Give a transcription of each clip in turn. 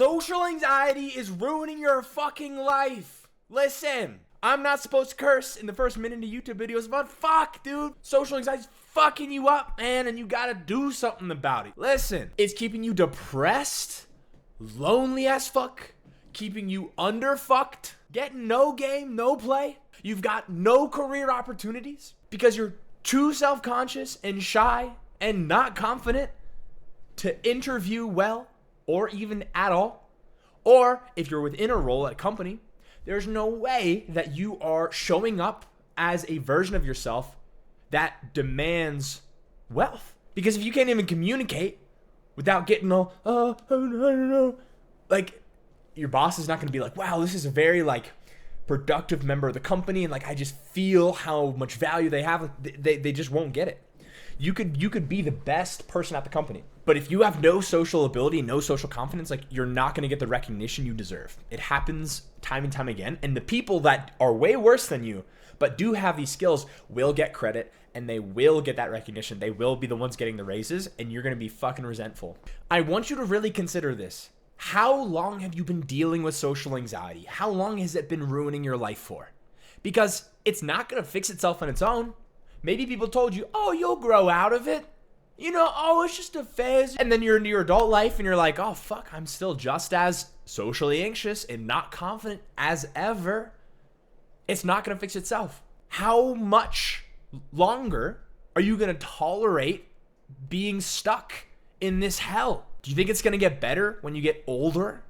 Social anxiety is ruining your fucking life. Listen, I'm not supposed to curse in the first minute of YouTube videos, but fuck, dude. Social anxiety's fucking you up, man, and you gotta do something about it. Listen, it's keeping you depressed, lonely as fuck, keeping you underfucked, getting no game, no play. You've got no career opportunities because you're too self-conscious and shy and not confident to interview well or even at all. Or if you're within a role at a company, there's no way that you are showing up as a version of yourself that demands wealth. Because if you can't even communicate without getting all, I don't know, like, your boss is not going to be like, wow, this is a very, like, productive member of the company, and, like, I just feel how much value they have. They just won't get it. You could be the best person at the company, but if you have no social ability, no social confidence, like, you're not going to get the recognition you deserve. It happens time and time again, and the people that are way worse than you but do have these skills will get credit, and they will get that recognition. They will be the ones getting the raises, and you're going to be fucking resentful. I want you to really consider this. How long have you been dealing with social anxiety? How long has it been ruining your life for? Because it's not going to fix itself on its own. Maybe people told you, oh, you'll grow out of it. You know, oh, it's just a phase. And then you're into your adult life and you're like, oh, fuck, I'm still just as socially anxious and not confident as ever. It's not going to fix itself. How much longer are you going to tolerate being stuck in this hell? Do you think it's going to get better when you get older?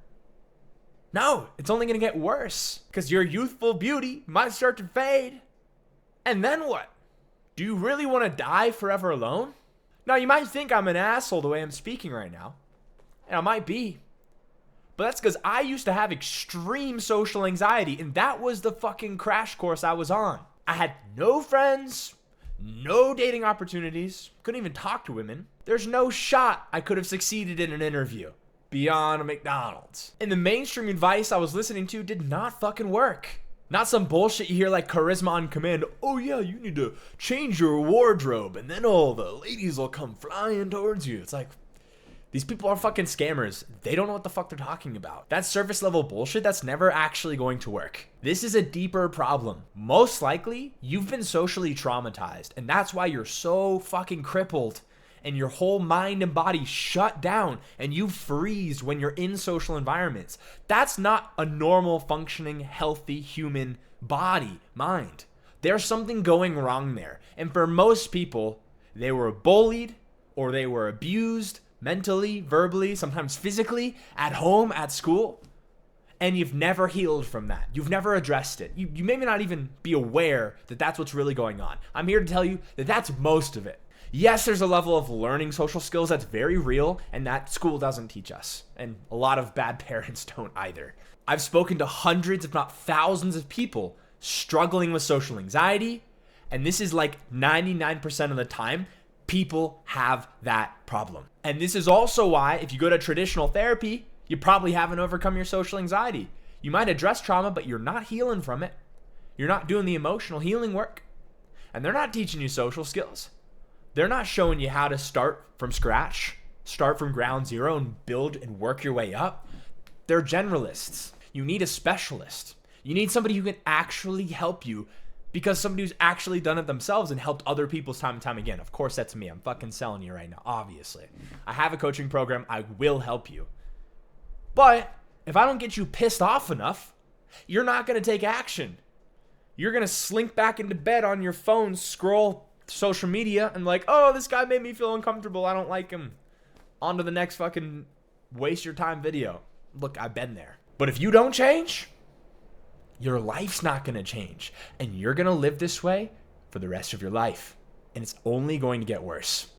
No, it's only going to get worse because your youthful beauty might start to fade. And then what? Do you really want to die forever alone? Now, you might think I'm an asshole the way I'm speaking right now, and I might be, but that's because I used to have extreme social anxiety, and that was the fucking crash course I was on. I had no friends, no dating opportunities, couldn't even talk to women. There's no shot I could have succeeded in an interview beyond a McDonald's. And the mainstream advice I was listening to did not fucking work. Not some bullshit you hear like Charisma on Command. Oh yeah, you need to change your wardrobe and then all the ladies will come flying towards you. It's like, these people are fucking scammers. They don't know what the fuck they're talking about. That surface level bullshit, that's never actually going to work. This is a deeper problem. Most likely, you've been socially traumatized, and that's why you're so fucking crippled and your whole mind and body shut down and you freeze when you're in social environments. That's not a normal, functioning, healthy human body, mind. There's something going wrong there. And for most people, they were bullied or they were abused mentally, verbally, sometimes physically, at home, at school. And you've never healed from that. You've never addressed it. You may not even be aware that that's what's really going on. I'm here to tell you that that's most of it. Yes, there's a level of learning social skills that's very real and that school doesn't teach us. And a lot of bad parents don't either. I've spoken to hundreds, if not thousands of people struggling with social anxiety. And this is like 99% of the time, people have that problem. And this is also why if you go to traditional therapy, you probably haven't overcome your social anxiety. You might address trauma, but you're not healing from it. You're not doing the emotional healing work. And they're not teaching you social skills. They're not showing you how to start from scratch, start from ground zero and build and work your way up. They're generalists. You need a specialist. You need somebody who can actually help you because somebody who's actually done it themselves and helped other people time and time again. Of course, that's me. I'm fucking selling you right now, obviously. I have a coaching program. I will help you. But if I don't get you pissed off enough, you're not going to take action. You're going to slink back into bed on your phone, scroll social media and like, oh, this guy made me feel uncomfortable. I don't like him. On to the next fucking waste your time video. Look, I've been there. But if you don't change, your life's not going to change. And you're going to live this way for the rest of your life. And it's only going to get worse.